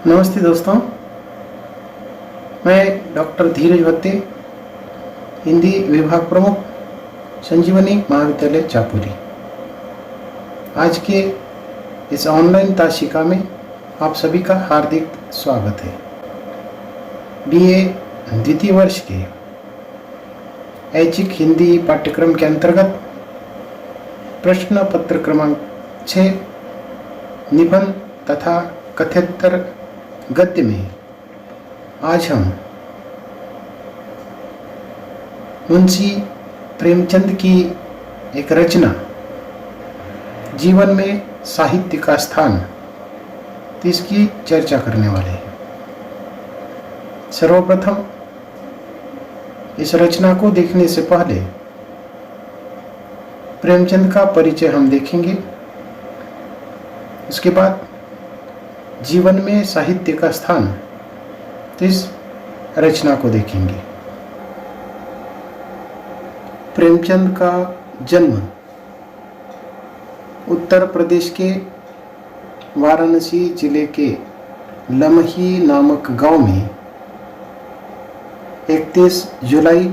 नमस्ते दोस्तों, मैं डॉक्टर धीरज भत्ते, हिंदी विभाग प्रमुख, संजीवनी महाविद्यालय चापोली। आज के इस ऑनलाइन ताशिका में आप सभी का हार्दिक स्वागत है। बीए द्वितीय वर्ष के ऐच्छिक हिंदी पाठ्यक्रम के अंतर्गत प्रश्न पत्र क्रमांक 6 निबंध तथा कथ्योत्तर गद्य में आज हम मुंशी प्रेमचंद की एक रचना जीवन में साहित्य का स्थान, तो इसकी चर्चा करने वाले हैं। सर्वप्रथम इस रचना को देखने से पहले प्रेमचंद का परिचय हम देखेंगे। उसके बाद जीवन में साहित्य का स्थान, तो इस रचना को देखेंगे। प्रेमचंद का जन्म उत्तर प्रदेश के वाराणसी जिले के लमही नामक गांव में 31 जुलाई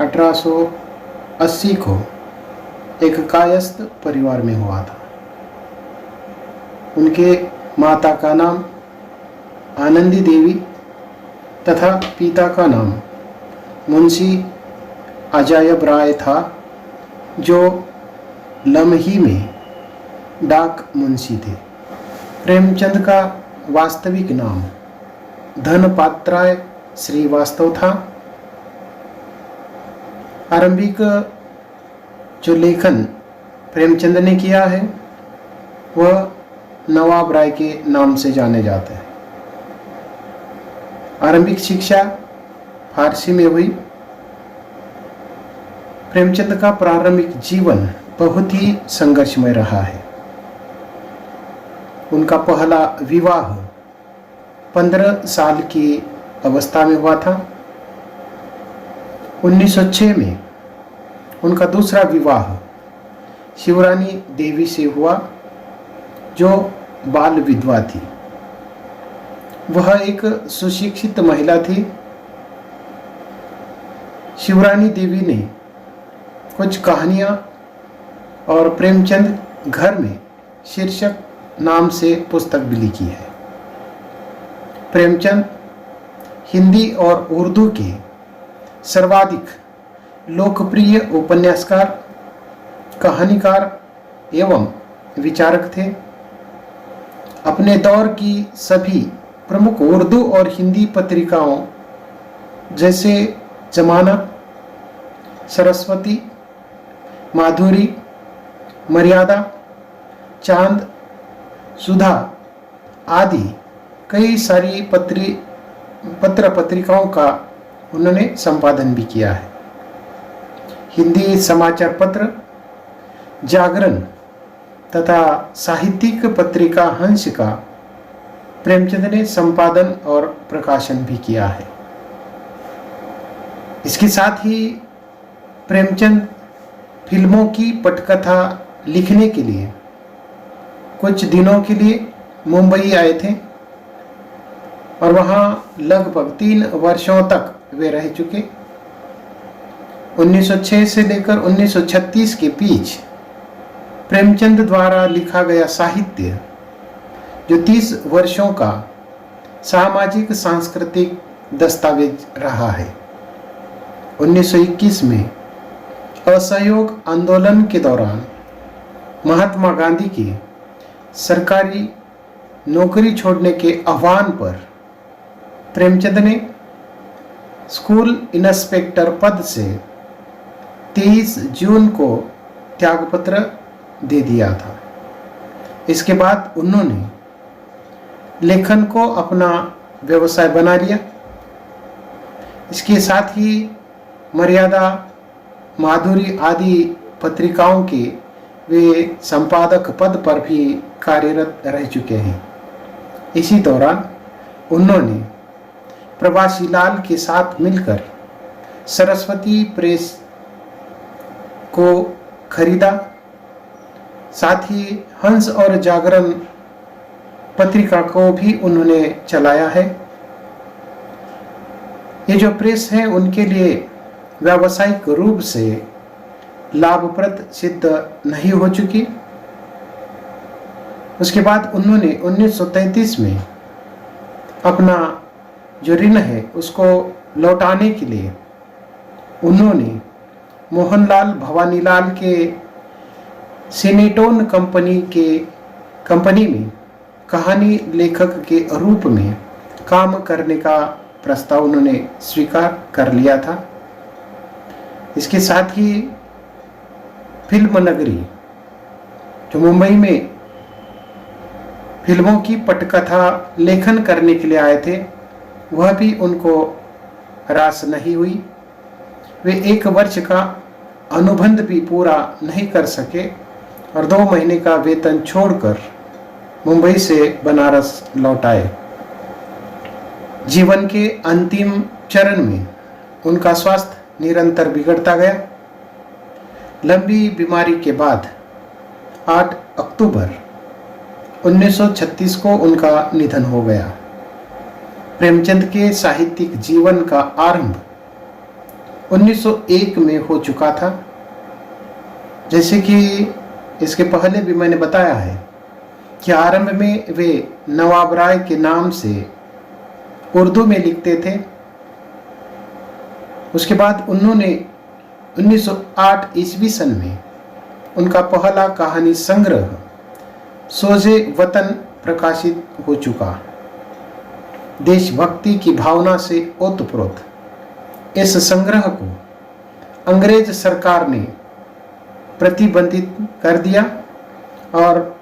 1880 को एक कायस्थ परिवार में हुआ था। उनके माता का नाम आनंदी देवी तथा पिता का नाम मुंशी अजायब राय था, जो लमही में डाक मुंशी थे। प्रेमचंद का वास्तविक नाम धनपात्राय श्रीवास्तव था। आरंभिक जो लेखन प्रेमचंद ने किया है वह नवाब राय के नाम से जाने जाते हैं। आरंभिक शिक्षा फारसी में हुई। प्रेमचंद का प्रारंभिक जीवन बहुत ही संघर्षमय रहा है। उनका पहला विवाह 15 साल की अवस्था में हुआ था। 1906 में उनका दूसरा विवाह शिवरानी देवी से हुआ, जो बाल विधवा थी। वह एक सुशिक्षित महिला थी। शिवरानी देवी ने कुछ कहानियां और प्रेमचंद घर में शीर्षक नाम से पुस्तक भी लिखी है। प्रेमचंद हिंदी और उर्दू के सर्वाधिक लोकप्रिय उपन्यासकार, कहानीकार एवं विचारक थे। अपने दौर की सभी प्रमुख उर्दू और हिंदी पत्रिकाओं जैसे जमाना, सरस्वती, माधुरी, मर्यादा, चांद, सुधा आदि कई सारी पत्र पत्रिकाओं का उन्होंने संपादन भी किया है। हिंदी समाचार पत्र, जागरण तथा साहित्यिक पत्रिका हंस का प्रेमचंद ने संपादन और प्रकाशन भी किया है। इसके साथ ही प्रेमचंद फिल्मों की पटकथा लिखने के लिए कुछ दिनों के लिए मुंबई आए थे और वहां लगभग 3 वर्षों तक वे रह चुके। 1906 से लेकर 1936 के बीच प्रेमचंद द्वारा लिखा गया साहित्य, जो 30 वर्षों का सामाजिक सांस्कृतिक दस्तावेज रहा है। 1921 में असहयोग आंदोलन के दौरान महात्मा गांधी के सरकारी नौकरी छोड़ने के आह्वान पर प्रेमचंद ने स्कूल इंस्पेक्टर पद से 23 जून को त्यागपत्र दे दिया था। इसके बाद उन्होंने लेखन को अपना व्यवसाय बना लिया। इसके साथ ही मर्यादा, माधुरी आदि पत्रिकाओं के वे संपादक पद पर भी कार्यरत रह चुके हैं। इसी दौरान उन्होंने प्रवासी लाल के साथ मिलकर सरस्वती प्रेस को खरीदा। साथ ही हंस और जागरण पत्रिका को भी उन्होंने चलाया है। ये जो प्रेस है उनके लिए व्यावसायिक रूप से लाभप्रद सिद्ध नहीं हो चुकी। उसके बाद उन्होंने 1933 में अपना जो ऋण है उसको लौटाने के लिए उन्होंने मोहनलाल भवानीलाल के सिनेटोन कंपनी में कहानी लेखक के रूप में काम करने का प्रस्ताव उन्होंने स्वीकार कर लिया था। इसके साथ ही फिल्म नगरी जो मुंबई में फिल्मों की पटकथा लेखन करने के लिए आए थे वह भी उनको रास नहीं हुई। वे 1 वर्ष का अनुबंध भी पूरा नहीं कर सके और 2 महीने का वेतन छोड़कर मुंबई से बनारस लौट आए। जीवन के अंतिम चरण में उनका स्वास्थ्य निरंतर बिगड़ता गया। लंबी बीमारी के बाद 8 अक्टूबर 1936 को उनका निधन हो गया। प्रेमचंद के साहित्यिक जीवन का आरंभ 1901 में हो चुका था। जैसे कि इसके पहले भी मैंने बताया है कि आरंभ में वे नवाब राय के नाम से उर्दू में लिखते थे। उसके बाद उन्होंने 1908 ईस्वी सन में उनका पहला कहानी संग्रह सोजे वतन प्रकाशित हो चुका। देशभक्ति की भावना से ओतप्रोत इस संग्रह को अंग्रेज सरकार ने प्रतिबंधित कर दिया और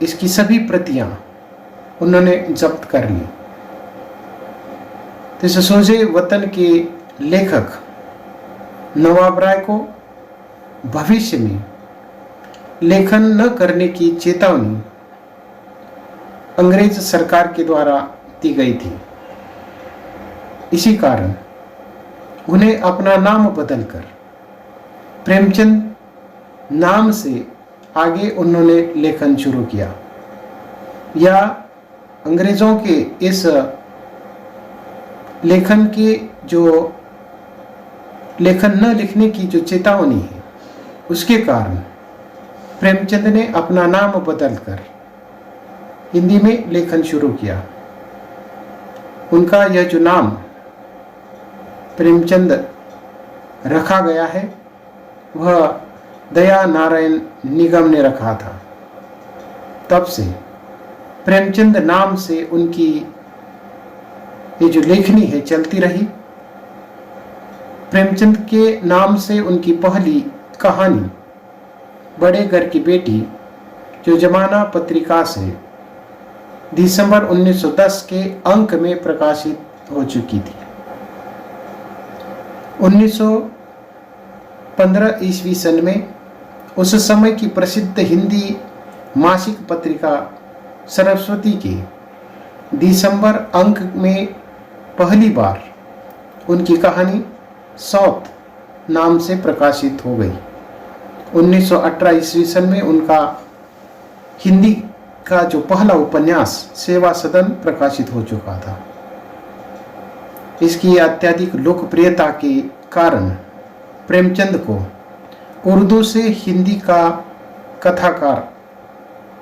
इसकी सभी प्रतियां उन्होंने जब्त कर ली। तो इस सोजे वतन के लेखक नवाब राय को भविष्य में लेखन न करने की चेतावनी अंग्रेज सरकार के द्वारा दी गई थी। इसी कारण उन्हें अपना नाम बदलकर प्रेमचंद नाम से आगे उन्होंने लेखन शुरू किया। या अंग्रेजों के इस लेखन के जो लेखन न लिखने की जो चेतावनी है उसके कारण प्रेमचंद ने अपना नाम बदलकर हिंदी में लेखन शुरू किया। उनका यह जो नाम प्रेमचंद रखा गया है वह दया नारायण निगम ने रखा था। तब से प्रेमचंद नाम से उनकी ये जो लेखनी है चलती रही। प्रेमचंद के नाम से उनकी पहली कहानी बड़े घर की बेटी जो जमाना पत्रिका से दिसंबर 1910 के अंक में प्रकाशित हो चुकी थी। 1915 ईस्वी सन में उस समय की प्रसिद्ध हिंदी मासिक पत्रिका सरस्वती के दिसंबर अंक में पहली बार उनकी कहानी सौत नाम से प्रकाशित हो गई। 1918 ईस्वी सन में उनका हिंदी का जो पहला उपन्यास सेवा सदन प्रकाशित हो चुका था। इसकी अत्यधिक लोकप्रियता के कारण प्रेमचंद को उर्दू से हिंदी का कथाकार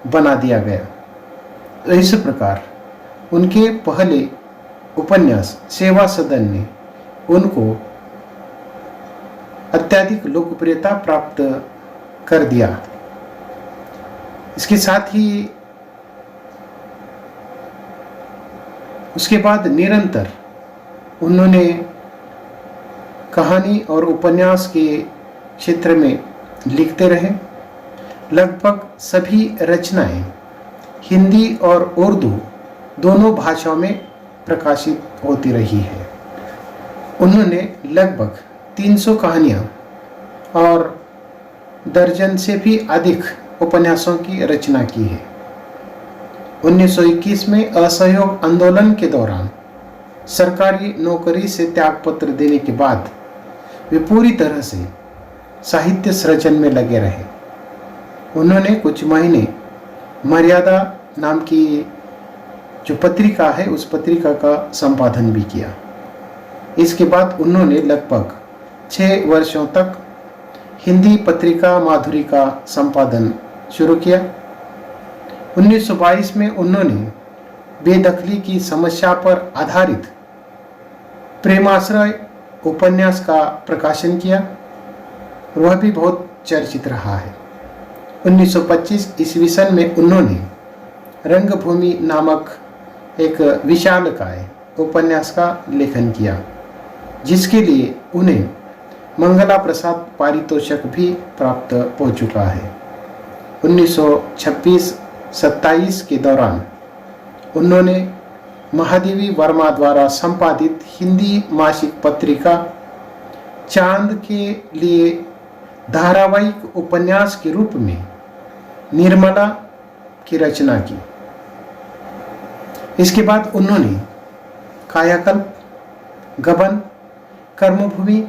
बना दिया गया। तो इस प्रकार उनके पहले उपन्यास सेवा सदन ने उनको अत्यधिक लोकप्रियता प्राप्त कर दिया। इसके साथ ही उसके बाद निरंतर उन्होंने कहानी और उपन्यास के क्षेत्र में लिखते रहे। लगभग सभी रचनाएं हिंदी और उर्दू दोनों भाषाओं में प्रकाशित होती रही है। उन्होंने लगभग 300 कहानियां और दर्जन से भी अधिक उपन्यासों की रचना की है। 1921 में असहयोग आंदोलन के दौरान सरकारी नौकरी से त्यागपत्र देने के बाद वे पूरी तरह से साहित्य सृजन में लगे रहे। उन्होंने कुछ महीने मर्यादा नाम की जो पत्रिका है उस पत्रिका का संपादन भी किया। इसके बाद उन्होंने लगभग 6 वर्षों तक हिंदी पत्रिका माधुरी का संपादन शुरू किया। 1922 में उन्होंने बेदखली की समस्या पर आधारित प्रेमाश्रय उपन्यास का प्रकाशन किया, वह भी बहुत चर्चित रहा है। 1925 ईस्वी सन में उन्होंने रंगभूमि नामक एक विशालकाय उपन्यास का लेखन किया, जिसके लिए उन्हें मंगला प्रसाद पारितोषिक भी प्राप्त हो चुका है। 1926-27 के दौरान उन्होंने महादेवी वर्मा द्वारा संपादित हिंदी मासिक पत्रिका चांद के लिए धारावाहिक उपन्यास के रूप में निर्मला की रचना की। इसके बाद उन्होंने कायाकल्प, गबन, कर्मभूमि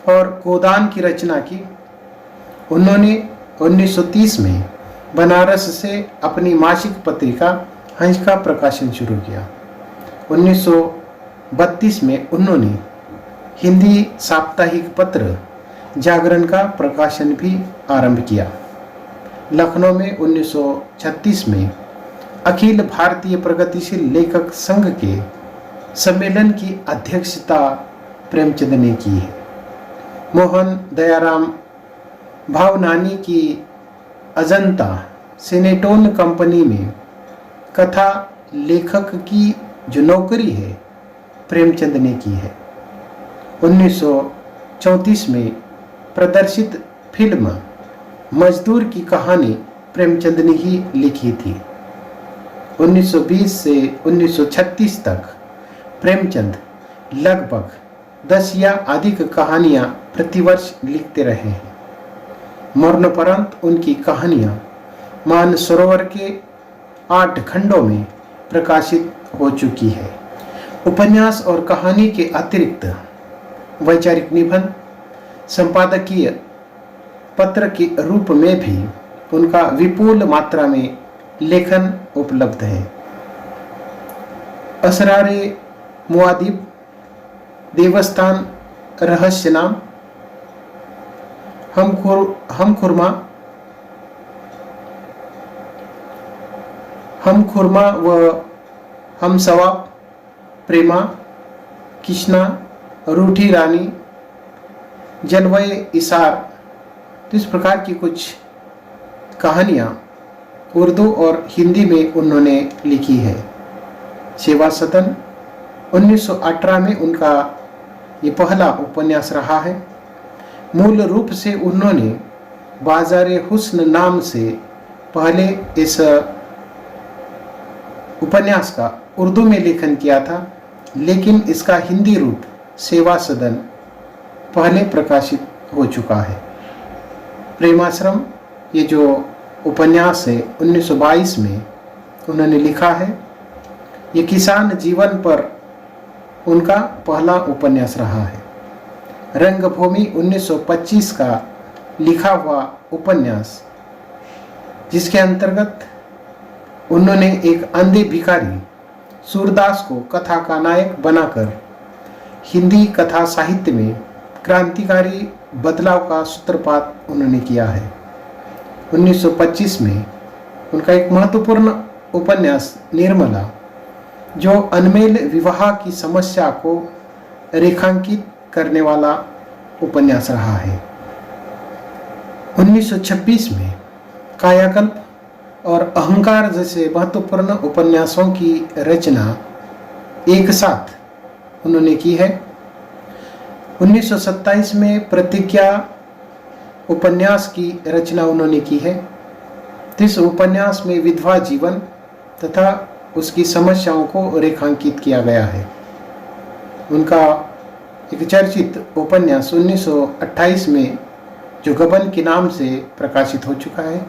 और गोदान की रचना की। उन्होंने 1930 में बनारस से अपनी मासिक पत्रिका हंस का प्रकाशन शुरू किया। 1932 में उन्होंने हिंदी साप्ताहिक पत्र जागरण का प्रकाशन भी आरंभ किया। लखनऊ में 1936 में अखिल भारतीय प्रगतिशील लेखक संघ के सम्मेलन की अध्यक्षता प्रेमचंद ने की है। मोहन दयाराम भावनानी की अजंता सिनेटोन कंपनी में कथा लेखक की जो नौकरी है प्रेमचंद ने की है। 1934 में प्रदर्शित फिल्म मजदूर की कहानी प्रेमचंद ने ही लिखी थी। 1920 से 1936 तक प्रेमचंद लगभग 10 या अधिक कहानियां प्रतिवर्ष लिखते रहे हैं। मरणोपरांत उनकी कहानियां मानसरोवर के 8 खंडों में प्रकाशित हो चुकी है। उपन्यास और कहानी के अतिरिक्त वैचारिक निबंध, संपादकीय पत्र के रूप में भी उनका विपुल मात्रा में लेखन उपलब्ध है। असरारे मुआदिब, देवस्थान रहस्यनाम, हम खुरमा व हम सवाब, प्रेमा, कृष्णा, रूठी रानी, जलवय इसार, तो इस प्रकार की कुछ कहानियाँ उर्दू और हिंदी में उन्होंने लिखी है। सेवा सदन 1918 में उनका ये पहला उपन्यास रहा है। मूल रूप से उन्होंने बाज़ारे हुस्न नाम से पहले इस उपन्यास का उर्दू में लेखन किया था, लेकिन इसका हिंदी रूप सेवा सदन पहले प्रकाशित हो चुका है। प्रेमाश्रम ये जो उपन्यास है 1922 में उन्होंने लिखा है। ये किसान जीवन पर उनका पहला उपन्यास रहा है। रंगभूमि 1925 का लिखा हुआ उपन्यास, जिसके अंतर्गत उन्होंने एक अंधे भिखारी सूरदास को कथा का नायक बनाकर हिंदी कथा साहित्य में क्रांतिकारी बदलाव का सूत्रपात उन्होंने किया है। 1925 में उनका एक महत्वपूर्ण उपन्यास निर्मला, जो अनमेल विवाह की समस्या को रेखांकित करने वाला उपन्यास रहा है। 1926 में कायाकल्प और अहंकार जैसे महत्वपूर्ण उपन्यासों की रचना एक साथ उन्होंने की है। 1927 में प्रतिज्ञा उपन्यास की रचना उन्होंने की है। इस उपन्यास में विधवा जीवन तथा उसकी समस्याओं को रेखांकित किया गया है। उनका एक चर्चित उपन्यास 1928 में जो गबन के नाम से प्रकाशित हो चुका है।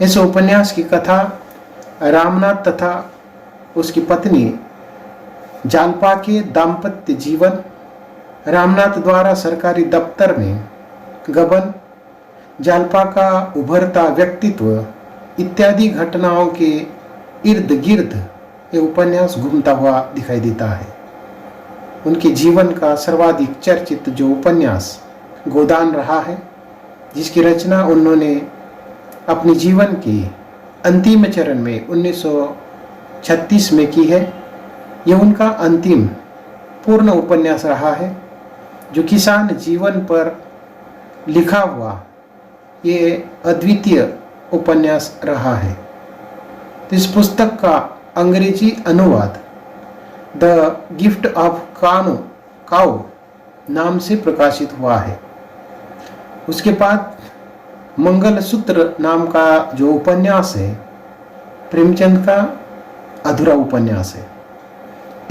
इस उपन्यास की कथा रामनाथ तथा उसकी पत्नी जालपा के दाम्पत्य जीवन, रामनाथ द्वारा सरकारी दफ्तर में गबन, जालपा का उभरता व्यक्तित्व इत्यादि घटनाओं के इर्द गिर्द ये उपन्यास घूमता हुआ दिखाई देता है। उनके जीवन का सर्वाधिक चर्चित जो उपन्यास गोदान रहा है, जिसकी रचना उन्होंने अपने जीवन के अंतिम चरण में 1936 में की है, यह उनका अंतिम पूर्ण उपन्यास रहा है, जो किसान जीवन पर लिखा हुआ ये अद्वितीय उपन्यास रहा है। इस पुस्तक का अंग्रेजी अनुवाद द गिफ्ट ऑफ काउ नाम से प्रकाशित हुआ है। उसके बाद मंगलसूत्र नाम का जो उपन्यास है, प्रेमचंद का अधूरा उपन्यास है।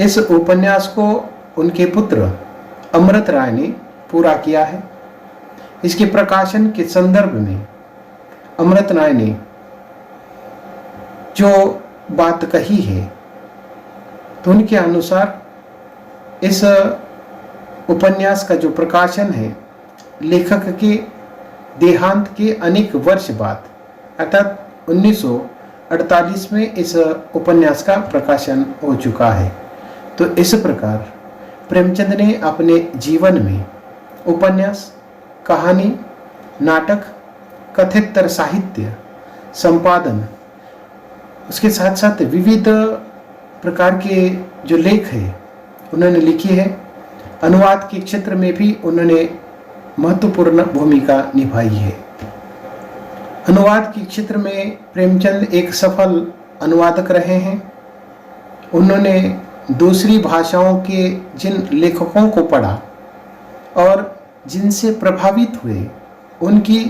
इस उपन्यास को उनके पुत्र अमृत राय ने पूरा किया है। इसके प्रकाशन के संदर्भ में अमृत राय ने जो बात कही है, तो उनके अनुसार इस उपन्यास का जो प्रकाशन है, लेखक के देहांत के अनेक वर्ष बाद अर्थात 1948 में इस उपन्यास का प्रकाशन हो चुका है। तो इस प्रकार प्रेमचंद ने अपने जीवन में उपन्यास, कहानी, नाटक, कथेतर साहित्य, संपादन, उसके साथ साथ विविध प्रकार के जो लेख है उन्होंने लिखी है। अनुवाद के क्षेत्र में भी उन्होंने महत्वपूर्ण भूमिका निभाई है। अनुवाद के क्षेत्र में प्रेमचंद एक सफल अनुवादक रहे हैं। उन्होंने दूसरी भाषाओं के जिन लेखकों को पढ़ा और जिनसे प्रभावित हुए, उनकी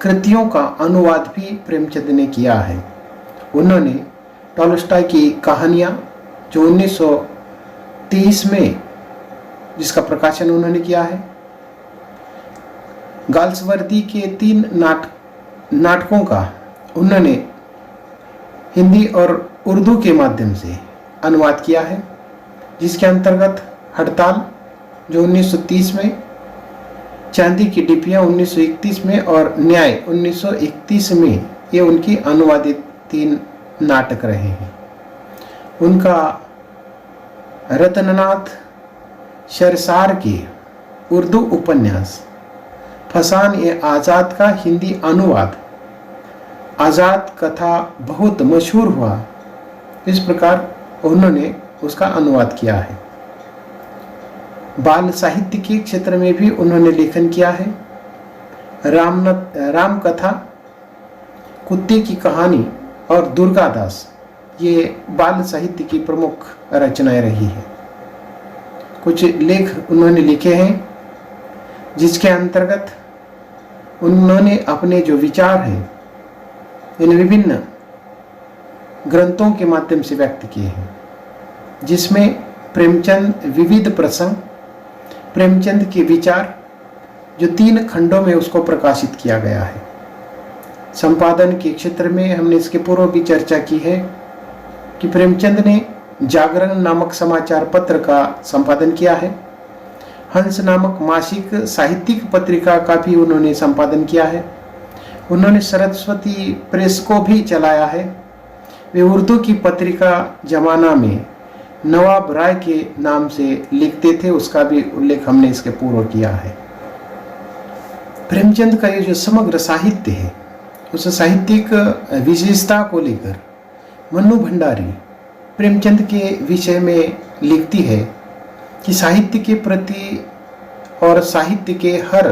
कृतियों का अनुवाद भी प्रेमचंद ने किया है। उन्होंने टॉलस्टॉय की कहानियाँ जो 1923 में जिसका प्रकाशन उन्होंने किया है, गाल्सवर्दी के 3 नाटकों का उन्होंने हिंदी और उर्दू के माध्यम से अनुवाद किया है, जिसके अंतर्गत हड़ताल जो 1930 में, चांदी की डिबिया 1931 में और न्याय 1931 में, ये उनकी अनुवादित 3 नाटक रहे हैं। उनका रत्ननाथ शरसार के उर्दू उपन्यास फसान ए आज़ाद का हिंदी अनुवाद आज़ाद कथा बहुत मशहूर हुआ। इस प्रकार उन्होंने उसका अनुवाद किया है। बाल साहित्य के क्षेत्र में भी उन्होंने लेखन किया है। राम कथा, कुत्ते की कहानी और दुर्गादास, ये बाल साहित्य की प्रमुख रचनाएं रही है। कुछ लेख उन्होंने लिखे हैं जिसके अंतर्गत उन्होंने अपने जो विचार हैं इन विभिन्न ग्रंथों के माध्यम से व्यक्त किए हैं, जिसमें प्रेमचंद विविध प्रसंग, प्रेमचंद के विचार जो 3 खंडों में उसको प्रकाशित किया गया है। संपादन के क्षेत्र में हमने इसके पूर्व भी चर्चा की है कि प्रेमचंद ने जागरण नामक समाचार पत्र का संपादन किया है। हंस नामक मासिक साहित्यिक पत्रिका का भी उन्होंने संपादन किया है। उन्होंने सरस्वती प्रेस को भी चलाया है। वे उर्दू की पत्रिका जमाना में नवाब राय के नाम से लिखते थे, उसका भी उल्लेख हमने इसके पूर्व किया है। प्रेमचंद का ये जो समग्र साहित्य है, उस साहित्यिक विशेषता को लेकर मन्नू भंडारी प्रेमचंद के विषय में लिखती है कि साहित्य के प्रति और साहित्य के हर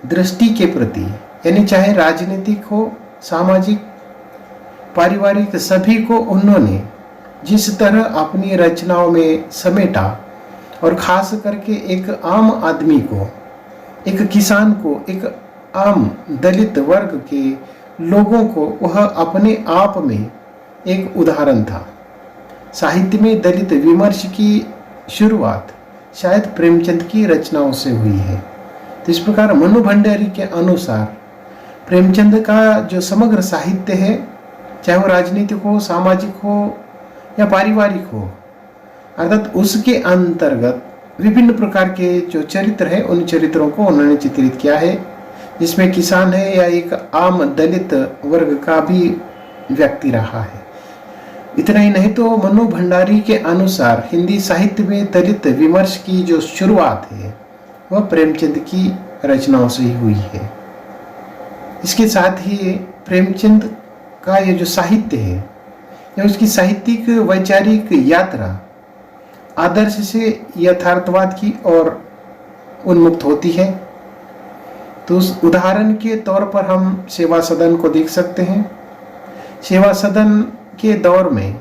दृष्टि के प्रति, यानी चाहे राजनीतिक हो, सामाजिक, पारिवारिक, सभी को उन्होंने जिस तरह अपनी रचनाओं में समेटा और खास करके एक आम आदमी को, एक किसान को, एक आम दलित वर्ग के लोगों को वह अपने आप में एक उदाहरण था। साहित्य में दलित विमर्श की शुरुआत शायद प्रेमचंद की रचनाओं से हुई है। तो इस प्रकार मन्नू भंडारी के अनुसार प्रेमचंद का जो समग्र साहित्य है, चाहे वो राजनीतिक हो, सामाजिक हो या पारिवारिक हो, अर्थात उसके अंतर्गत विभिन्न प्रकार के जो चरित्र है, उन चरित्रों को उन्होंने चित्रित किया है, जिसमें किसान है या एक आम दलित वर्ग का भी व्यक्ति रहा है। इतना ही नहीं तो मनु भंडारी के अनुसार हिंदी साहित्य में दलित विमर्श की जो शुरुआत है वह प्रेमचंद की रचनाओं से ही हुई है। इसके साथ ही प्रेमचंद का ये जो साहित्य है या उसकी साहित्यिक वैचारिक यात्रा आदर्श से यथार्थवाद की ओर उन्मुक्त होती है। तो उस उदाहरण के तौर पर हम सेवा सदन को देख सकते हैं। सेवा सदन के दौर में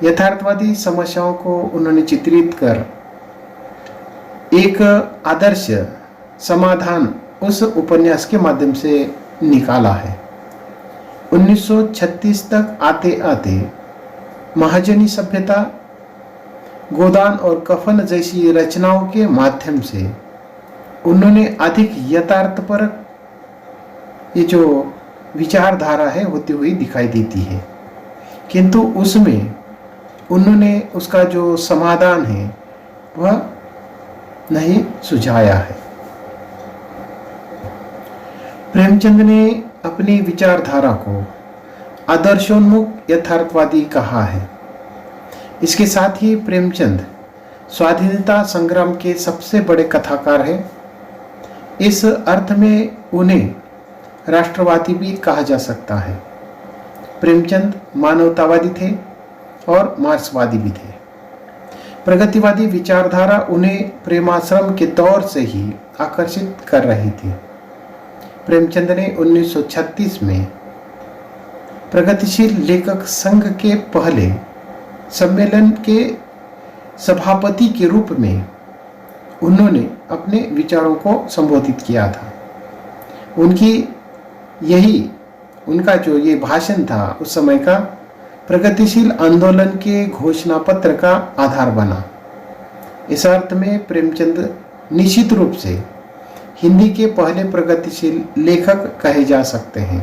यथार्थवादी समस्याओं को उन्होंने चित्रित कर एक आदर्श समाधान उस उपन्यास के माध्यम से निकाला है। 1936 तक आते आते महाजनी सभ्यता, गोदान और कफन जैसी रचनाओं के माध्यम से उन्होंने अधिक यथार्थपरक ये जो विचारधारा है होती हुई दिखाई देती है, किंतु उसमें उन्होंने उसका जो समाधान है वह नहीं सुझाया है। प्रेमचंद ने अपनी विचारधारा को आदर्शोन्मुख यथार्थवादी कहा है। इसके साथ ही प्रेमचंद स्वाधीनता संग्राम के सबसे बड़े कथाकार हैं। इस अर्थ में उन्हें राष्ट्रवादी भी कहा जा सकता है। प्रेमचंद मानवतावादी थे और मार्क्सवादी भी थे। प्रगतिवादी विचारधारा उन्हें प्रेमाश्रम के दौर से ही आकर्षित कर रही थी। प्रेमचंद ने 1936 में प्रगतिशील लेखक संघ के पहले सम्मेलन के सभापति के रूप में उन्होंने अपने विचारों को संबोधित किया था। उनका जो ये भाषण था उस समय का प्रगतिशील आंदोलन के घोषणा पत्र का आधार बना। इस अर्थ में प्रेमचंद निश्चित रूप से हिंदी के पहले प्रगतिशील लेखक कहे जा सकते हैं।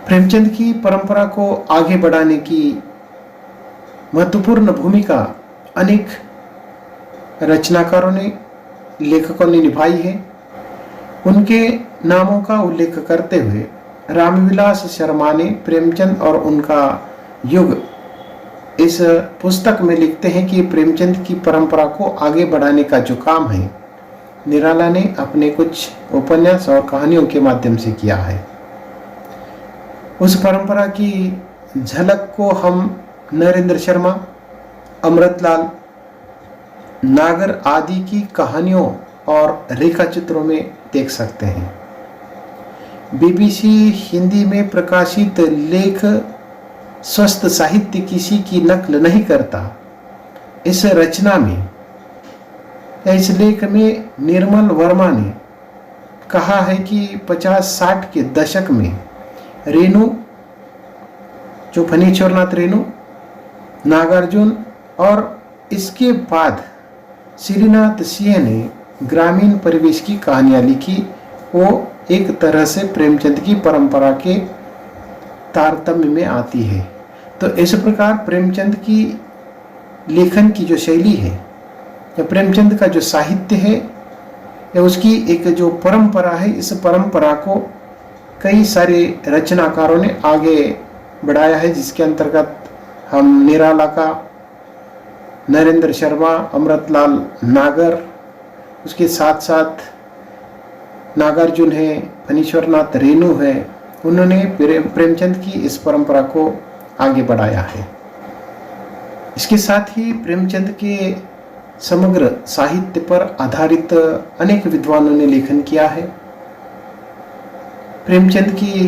प्रेमचंद की परंपरा को आगे बढ़ाने की महत्वपूर्ण भूमिका अनेक रचनाकारों ने, लेखकों ने निभाई है। उनके नामों का उल्लेख करते हुए रामविलास शर्मा ने प्रेमचंद और उनका युग इस पुस्तक में लिखते हैं कि प्रेमचंद की परंपरा को आगे बढ़ाने का जो काम है निराला ने अपने कुछ उपन्यास और कहानियों के माध्यम से किया है। उस परंपरा की झलक को हम नरेंद्र शर्मा, अमृतलाल, नागर आदि की कहानियों और रेखा चित्रों में देख सकते हैं। बीबीसी हिंदी में प्रकाशित लेख स्वस्थ साहित्य किसी की नकल नहीं करता। इस रचना में या इस लेख में निर्मल वर्मा ने कहा है कि 50-60 के दशक में रेणु, जो फणीश्वरनाथ रेणु, नागार्जुन और इसके बाद श्रीनाथ सिंह ने ग्रामीण परिवेश की कहानियां लिखी। वो एक तरह से प्रेमचंद की परंपरा के तारतम्य में आती है। तो इस प्रकार प्रेमचंद की लेखन की जो शैली है या प्रेमचंद का जो साहित्य है या उसकी एक जो परंपरा है, इस परंपरा को कई सारे रचनाकारों ने आगे बढ़ाया है, जिसके अंतर्गत हम निराला का, नरेंद्र शर्मा, अमृतलाल नागर, उसके साथ साथ नागार्जुन है, फणीश्वरनाथ रेणु है, उन्होंने प्रेमचंद की इस परंपरा को आगे बढ़ाया है। इसके साथ ही प्रेमचंद के समग्र साहित्य पर आधारित अनेक विद्वानों ने लेखन किया है। प्रेमचंद की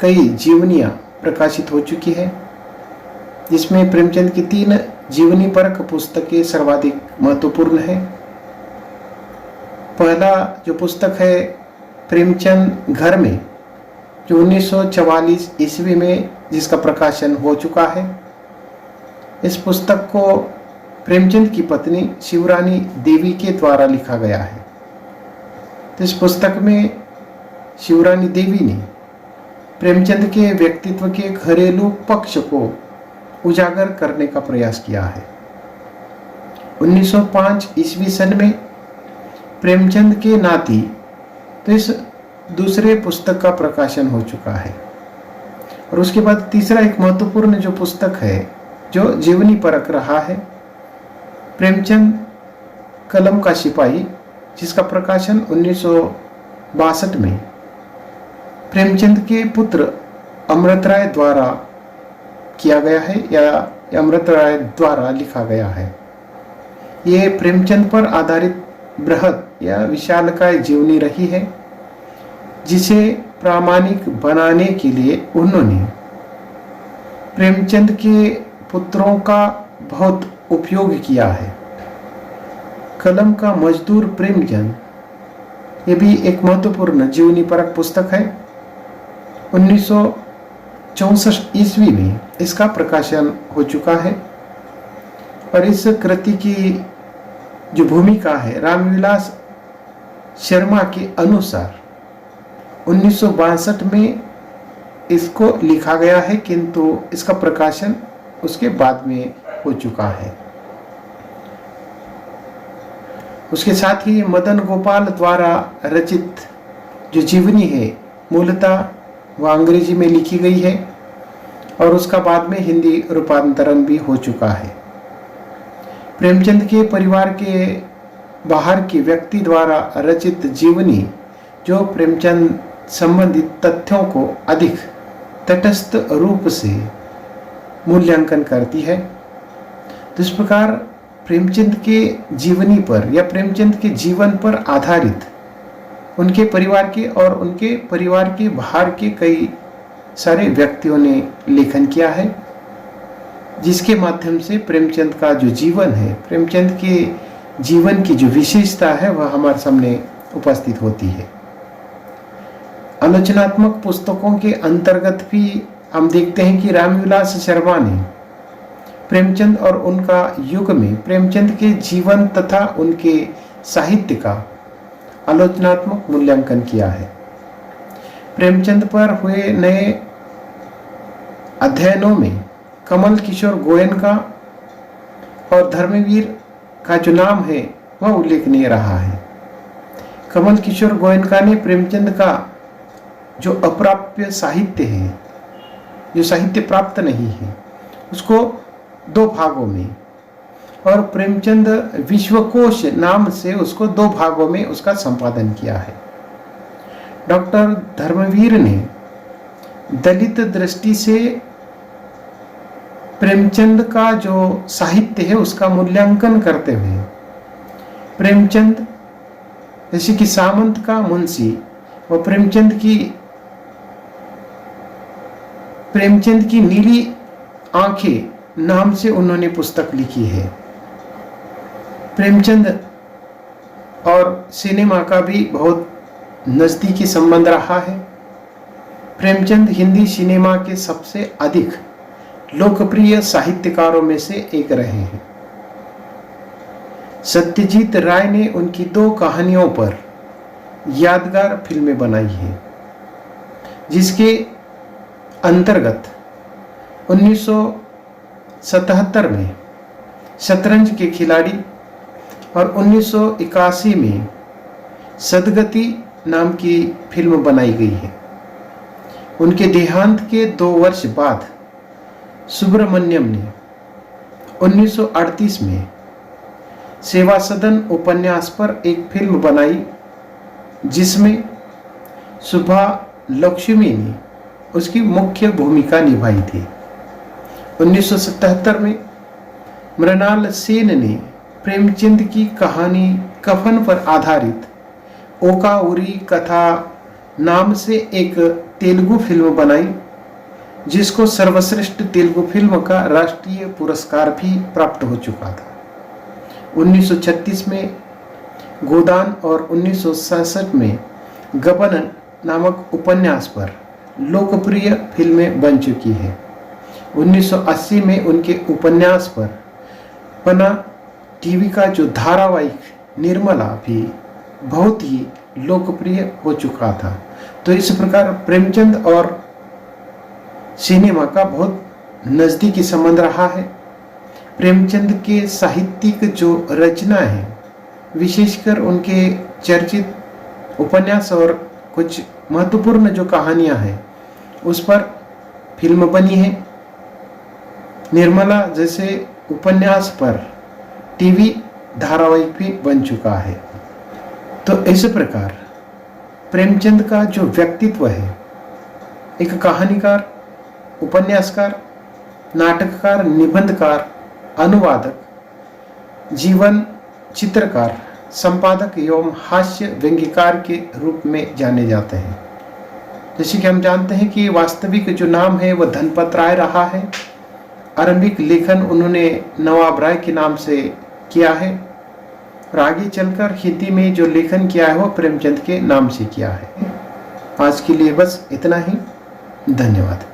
कई जीवनियां प्रकाशित हो चुकी है, जिसमें प्रेमचंद की 3 जीवनी परक पुस्तकें सर्वाधिक महत्वपूर्ण है। पहला जो पुस्तक है प्रेमचंद घर में, जो 1944 ईस्वी में जिसका प्रकाशन हो चुका है। इस पुस्तक को प्रेमचंद की पत्नी शिवरानी देवी के द्वारा लिखा गया है। तो इस पुस्तक में शिवरानी देवी ने प्रेमचंद के व्यक्तित्व के घरेलू पक्ष को उजागर करने का प्रयास किया है। 1905 ईस्वी सन में प्रेमचंद के नाती, तो इस दूसरे पुस्तक का प्रकाशन हो चुका है। और उसके बाद तीसरा एक महत्वपूर्ण जो पुस्तक है जो जीवनी परक रहा है, प्रेमचंद कलम का सिपाही, जिसका प्रकाशन 1962 में प्रेमचंद के पुत्र अमृत राय द्वारा किया गया है या अमृत राय द्वारा लिखा गया है। ये प्रेमचंद पर आधारित बृहद या विशालकाय जीवनी रही है, जिसे प्रामाणिक बनाने के लिए उन्होंने प्रेमचंद के पुत्रों का बहुत उपयोग किया है। कलम का मजदूर प्रेमचंद, ये भी एक महत्वपूर्ण जीवनी परक पुस्तक है। 1964 ईस्वी में इसका प्रकाशन हो चुका है। और इस कृति की जो भूमिका है, रामविलास शर्मा के अनुसार 1962 में इसको लिखा गया है, किंतु इसका प्रकाशन उसके बाद में हो चुका है। उसके साथ ही मदन गोपाल द्वारा रचित जो जीवनी है, मूलतः वह अंग्रेजी में लिखी गई है और उसका बाद में हिंदी रूपांतरण भी हो चुका है। प्रेमचंद के परिवार के बाहर के व्यक्ति द्वारा रचित जीवनी जो प्रेमचंद संबंधित तथ्यों को अधिक तटस्थ रूप से मूल्यांकन करती है। तो इस प्रकार प्रेमचंद के जीवनी पर या प्रेमचंद के जीवन पर आधारित उनके परिवार के और उनके परिवार के बाहर के कई सारे व्यक्तियों ने लेखन किया है, जिसके माध्यम से प्रेमचंद का जो जीवन है, प्रेमचंद के जीवन की जो विशेषता है, वह हमारे सामने उपस्थित होती है। आलोचनात्मक पुस्तकों के अंतर्गत भी हम देखते हैं कि रामविलास शर्मा ने प्रेमचंद और उनका युग में प्रेमचंद के जीवन तथा उनके साहित्य का आलोचनात्मक मूल्यांकन किया है। प्रेमचंद पर हुए नए अध्ययनों में कमल किशोर गोयनका और धर्मवीर का जो नाम है वह उल्लेखनीय रहा है। कमल किशोर गोयनका ने प्रेमचंद का जो अप्राप्य साहित्य है, जो साहित्य प्राप्त नहीं है, उसको 2 भागों में और प्रेमचंद विश्वकोश नाम से उसको 2 भागों में उसका संपादन किया है। डॉक्टर धर्मवीर ने दलित दृष्टि से प्रेमचंद का जो साहित्य है उसका मूल्यांकन करते हुए प्रेमचंद जैसे कि सामंत का मुंशी और प्रेमचंद की नीली आंखें नाम से उन्होंने पुस्तक लिखी है। प्रेमचंद और सिनेमा का भी बहुत नज़दीकी संबंध रहा है। प्रेमचंद हिंदी सिनेमा के सबसे अधिक लोकप्रिय साहित्यकारों में से एक रहे हैं। सत्यजीत राय ने उनकी 2 कहानियों पर यादगार फिल्में बनाई हैं, जिसके अंतर्गत 1977 में शतरंज के खिलाड़ी और 1981 में सदगति नाम की फिल्म बनाई गई है। उनके देहांत के 2 वर्ष बाद सुब्रमण्यम ने 1938 में सेवा सदन उपन्यास पर एक फिल्म बनाई, जिसमें सुभा लक्ष्मी ने उसकी मुख्य भूमिका निभाई थी। 1977 में मृणाल सेन ने प्रेमचंद की कहानी कफन पर आधारित ओका उरी कथा नाम से एक तेलुगु फिल्म बनाई, जिसको सर्वश्रेष्ठ तेलुगु फिल्म का राष्ट्रीय पुरस्कार भी प्राप्त हो चुका था। 1936 में गोदान और 1967 में गबन नामक उपन्यास पर लोकप्रिय फिल्में बन चुकी है। 1980 में उनके उपन्यास पर बना टीवी का जो धारावाहिक निर्मला भी बहुत ही लोकप्रिय हो चुका था। तो इस प्रकार प्रेमचंद और सिनेमा का बहुत नज़दीकी संबंध रहा है। प्रेमचंद के साहित्यिक जो रचना है, विशेषकर उनके चर्चित उपन्यास और कुछ महत्वपूर्ण जो कहानियां हैं उस पर फिल्म बनी है। निर्मला जैसे उपन्यास पर टीवी धारावाहिक भी बन चुका है। तो इस प्रकार प्रेमचंद का जो व्यक्तित्व है, एक कहानीकार, उपन्यासकार, नाटककार, निबंधकार, अनुवादक, जीवन चित्रकार, संपादक एवं हास्य व्यंग्यकार के रूप में जाने जाते हैं। जैसे कि हम जानते हैं कि वास्तविक जो नाम है वह धनपत राय रहा है। आरंभिक लेखन उन्होंने नवाब राय के नाम से किया है और आगे चलकर हिंदी में जो लेखन किया है वह प्रेमचंद के नाम से किया है। आज के लिए बस इतना ही। धन्यवाद।